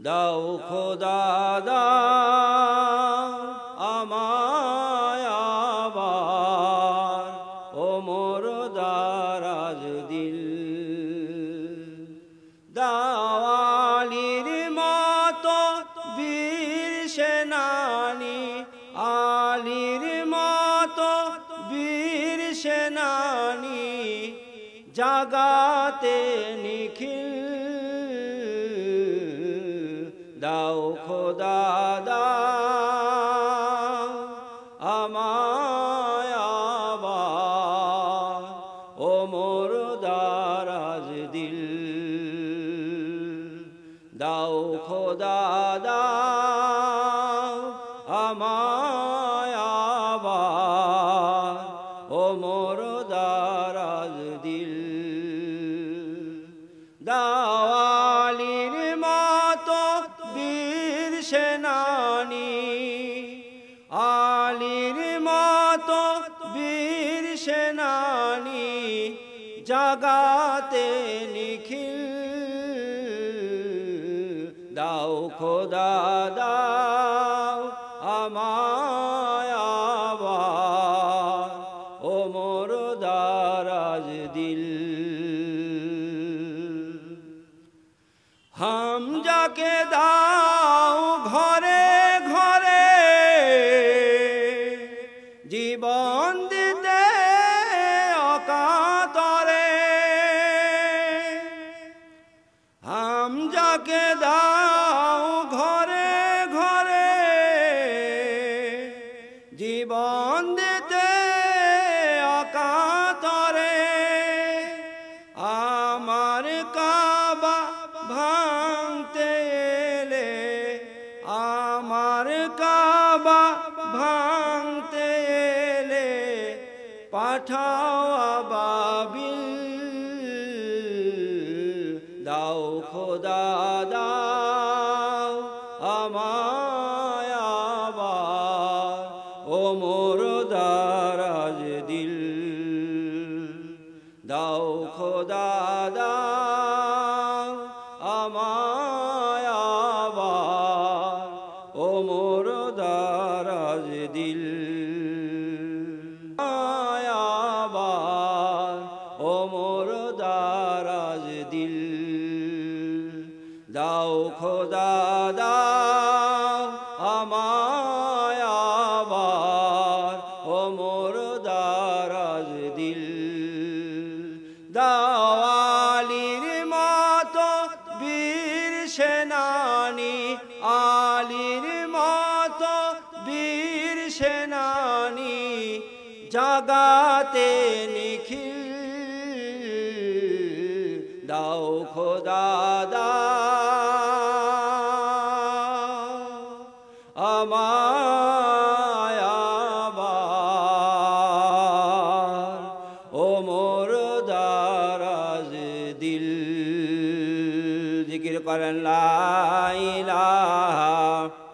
দাও খোদা দাও আমায় আবার ও মোর দারাজ দিল দাওয়ালির মতো বীর সেনানি আলীর মতো বীর সেনানি জাগাতে নিখিল দাও খোদা দাও আমায় আবার ও মোর দারাজ দিল দাও খোদা দাও আমায় আবার ও মোর দারাজ দিল দাওয়ালির মতো বীর সেনানি আলীর মতো বীর সেনানি জাগাতে নিখিল দাও খোদা দাও আমায় আবার ও মোর দারাজ দিল হামজাকে দাও ঘরে ঘরে জীবন দিতে অকাতরে হামজাকে দাও ঘরে ঘরে জীবন দিতে অকাতরে আমার কাবা ভাঙতে এলে আমার কাবা ভাঙতে এলে পাঠাও আবাবিল দাও খোদা দাও আমায় আবার ও মোর দারাজ দিল দাও খোদা দাও আমায় আবার ও মোর দারাজ দিল আবার ও মোর দারাজ দিল দাও খোদা দাও আমায় আবার ও মোর দারাজ দিল দাওয়ালির মতো বীর সেনানি আলীর মতো বীর সেনানি জাগাতে নিখিল দাও খোদা দাও আমায় আবার ও মোর দারাজ দিল জিকির করেন লা ইলাহা